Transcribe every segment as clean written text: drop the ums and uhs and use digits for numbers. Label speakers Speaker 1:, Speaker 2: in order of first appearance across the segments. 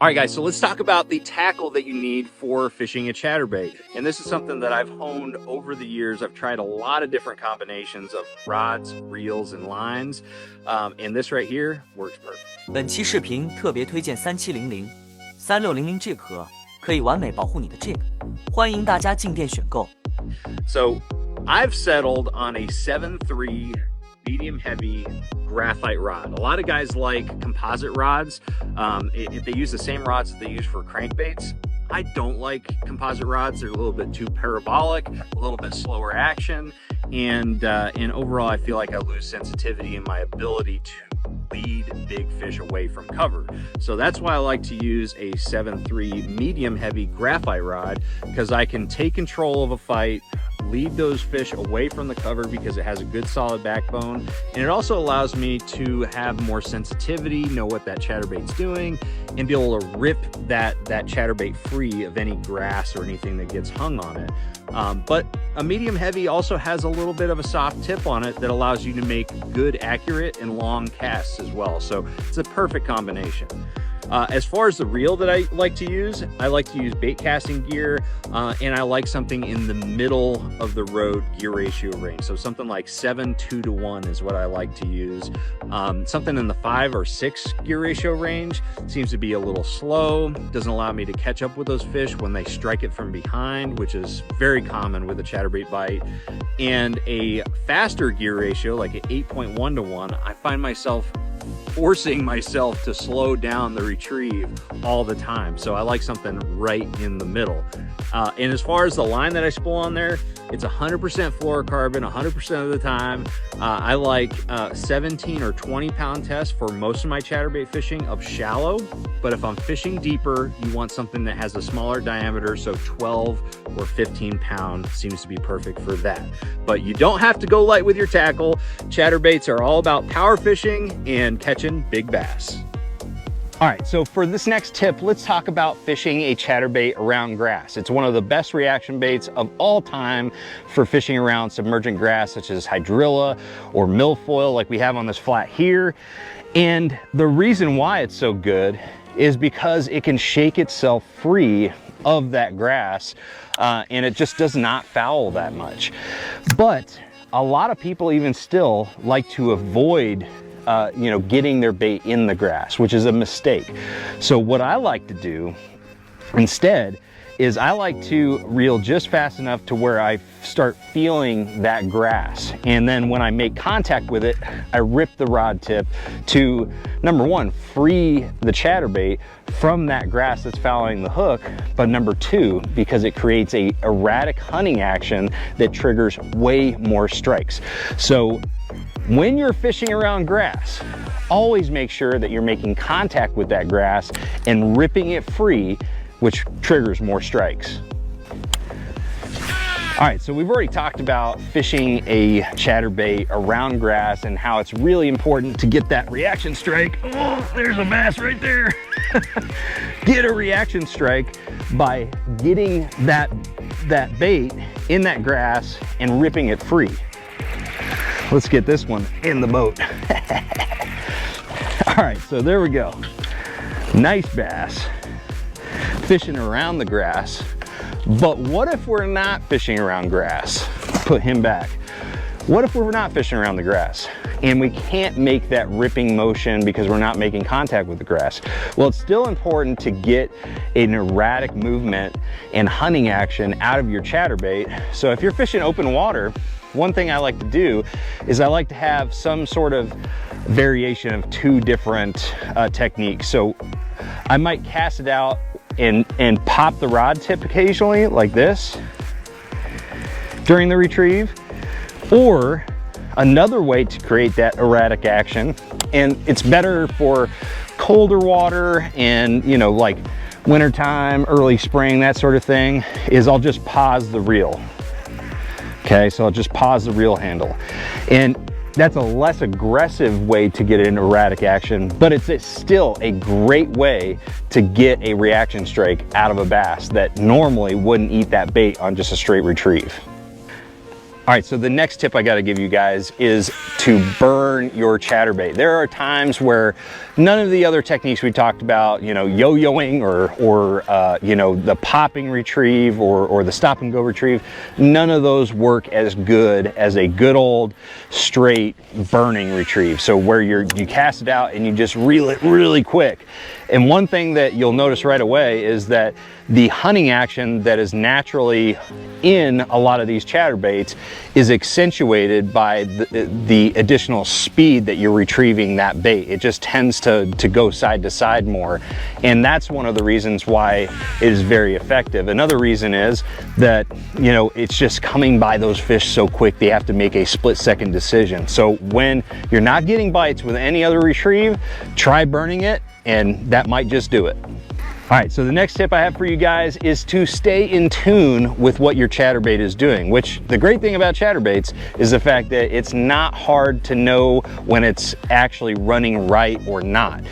Speaker 1: All right, guys, so let's talk about the tackle that you need for fishing a chatterbait. And this is something that I've honed over the years. I've tried a lot of different combinations of rods, reels, and lines. And this right here works perfect.
Speaker 2: 本期视频特别推荐3700、3600 jig 盒，可以完美保护你的 jig， 欢迎大家进店选购。
Speaker 1: So I've settled on a 7.3 medium heavy graphite rod. A lot of guys like composite rods. If they use the same rods that they use for crankbaits. I don't like composite rods. They're a little bit too parabolic, a little bit slower action, and overall I feel like I lose sensitivity in my ability to lead big fish away from cover. So that's why I like to use a 7.3 medium heavy graphite rod, because I can take control of a fight, lead those fish away from the cover because it has a good solid backbone, and it also allows me to have more sensitivity, know what that chatterbait's doing, and be able to rip that chatterbait free of any grass or anything that gets hung on it. But a medium heavy also has a little bit of a soft tip on it that allows you to make good, accurate, and long casts as well. So it's a perfect combination. As far as the reel that I like to use bait casting gear, and I like something in the middle of the road gear ratio range. So something like 7:2 is what I like to use. Something in the 5 or 6 gear ratio range seems to be a little slow, doesn't allow me to catch up with those fish when they strike it from behind, which is very common with a chatterbait bite. And a faster gear ratio, like an 8.1:1, I find myself forcing myself to slow down the retrieve all the time. So I like something right in the middle. And as far as the line that I spool on there, it's 100% fluorocarbon 100% of the time. I like 17 or 20 pound tests for most of my chatterbait fishing of shallow. But if I'm fishing deeper, you want something that has a smaller diameter. So 12 or 15 pound seems to be perfect for that. But you don't have to go light with your tackle. Chatterbaits are all about power fishing and catching big bass. All right, so for this next tip, let's talk about fishing a chatterbait around grass. It's one of the best reaction baits of all time for fishing around submergent grass, such as hydrilla or milfoil like we have on this flat here. And the reason why it's so good is because it can shake itself free of that grass, and it just does not foul that much. But a lot of people even still like to avoid getting their bait in the grass, which is a mistake. So what I like to do instead is I like to reel just fast enough to where I start feeling that grass. And then when I make contact with it, I rip the rod tip to, number one, free the chatterbait from that grass that's fouling the hook. But number two, because it creates a erratic hunting action that triggers way more strikes. So when you're fishing around grass, always make sure that you're making contact with that grass and ripping it free, which triggers more strikes. All right, so we've already talked about fishing a chatterbait around grass and how it's really important to get that reaction strike. Oh, there's a bass right there. Get a reaction strike by getting that bait in that grass and ripping it free. Let's get this one in the boat. All right, so there we go. Nice bass fishing around the grass. But what if we're not fishing around grass? Put him back. What if we're not fishing around the grass and we can't make that ripping motion because we're not making contact with the grass? Well, it's still important to get an erratic movement and hunting action out of your chatterbait. So if you're fishing open water, one thing I like to do is I like to have some sort of variation of 2 different techniques. So I might cast it out and pop the rod tip occasionally like this during the retrieve. Or another way to create that erratic action, and it's better for colder water and like wintertime, early spring, that sort of thing, is I'll just pause the reel. Okay, so I'll just pause the reel handle. And that's a less aggressive way to get an erratic action, but it's still a great way to get a reaction strike out of a bass that normally wouldn't eat that bait on just a straight retrieve. All right, so the next tip I got to give you guys is to burn your chatterbait. There are times where none of the other techniques we talked about, you know, yo-yoing or you know, the popping retrieve or the stop and go retrieve, none of those work as good as a good old straight burning retrieve. So where you cast it out and you just reel it really quick. And one thing that you'll notice right away is that the hunting action that is naturally in a lot of these chatterbaits is accentuated by the additional speed that you're retrieving that bait. It just tends to go side to side more. And that's one of the reasons why it is very effective. Another reason is that, you know, it's just coming by those fish so quick, they have to make a split-second decision. So when you're not getting bites with any other retrieve, try burning it, and that might just do it. All right, so the next tip I have for you guys is to stay in tune with what your chatterbait is doing, which the great thing about chatterbaits is the fact that it's not hard to know when it's actually running right or not,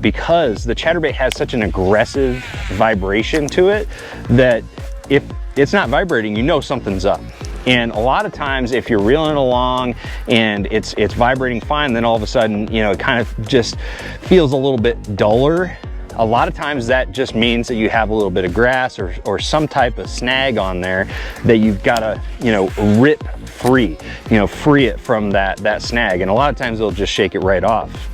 Speaker 1: because the chatterbait has such an aggressive vibration to it that if it's not vibrating, you know something's up. And a lot of times if you're reeling along and it's vibrating fine, then all of a sudden, you know, it kind of just feels a little bit duller. A lot of times that just means that you have a little bit of grass or some type of snag on there that you've got to, you know, rip free, you know, free it from that snag. And a lot of times they'll just shake it right off.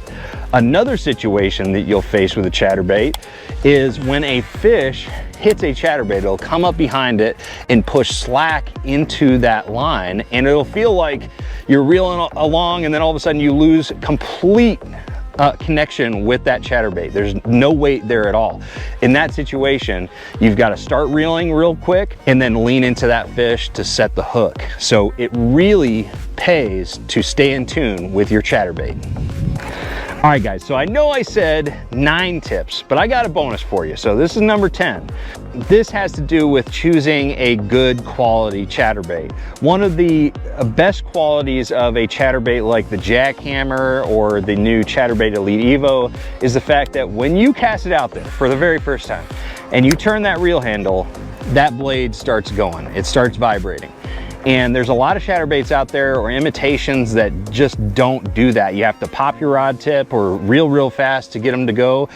Speaker 1: Another situation that you'll face with a chatterbait is when a fish hits a chatterbait, it'll come up behind it and push slack into that line, and it'll feel like you're reeling along and then all of a sudden you lose complete connection with that chatterbait. There's no weight there at all. In that situation, you've got to start reeling real quick and then lean into that fish to set the hook. So it really pays to stay in tune with your chatterbait. All right guys, so I know I said 9 tips, but I got a bonus for you. So this is number 10. This has to do with choosing a good quality chatterbait. One of the best qualities of a chatterbait like the Jackhammer or the new Chatterbait Elite Evo is the fact that when you cast it out there for the very first time and you turn that reel handle, that blade starts going, it starts vibrating. And there's a lot of chatterbaits out there or imitations that just don't do that. You have to pop your rod tip or reel real fast to get them to go.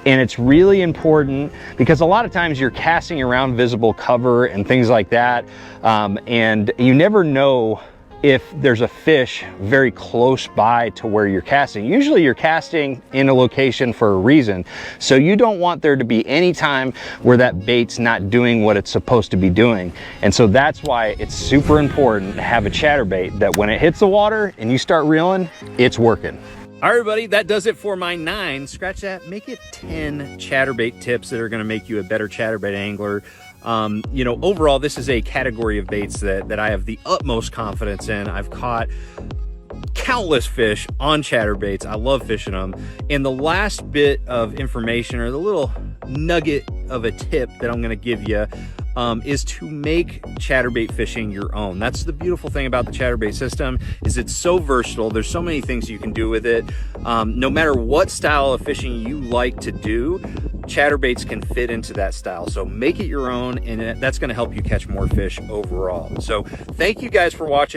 Speaker 1: And it's really important because a lot of times you're casting around visible cover and things like that. And you never know if there's a fish very close by to where you're casting. Usually you're casting in a location for a reason. So you don't want there to be any time where that bait's not doing what it's supposed to be doing. And so that's why it's super important to have a chatterbait that when it hits the water and you start reeling, it's working. All right, everybody, that does it for my 9, scratch that, make it 10 chatterbait tips that are gonna make you a better chatterbait angler. You know, overall, this is a category of baits that I have the utmost confidence in. I've caught countless fish on chatterbaits. I love fishing them. And the last bit of information, or the little nugget of a tip that I'm going to give you, is to make chatterbait fishing your own. That's the beautiful thing about the chatterbait system, is it's so versatile. There's so many things you can do with it. No matter what style of fishing you like to do, chatterbaits can fit into that style. So make it your own, and that's going to help you catch more fish overall. So thank you guys for watching.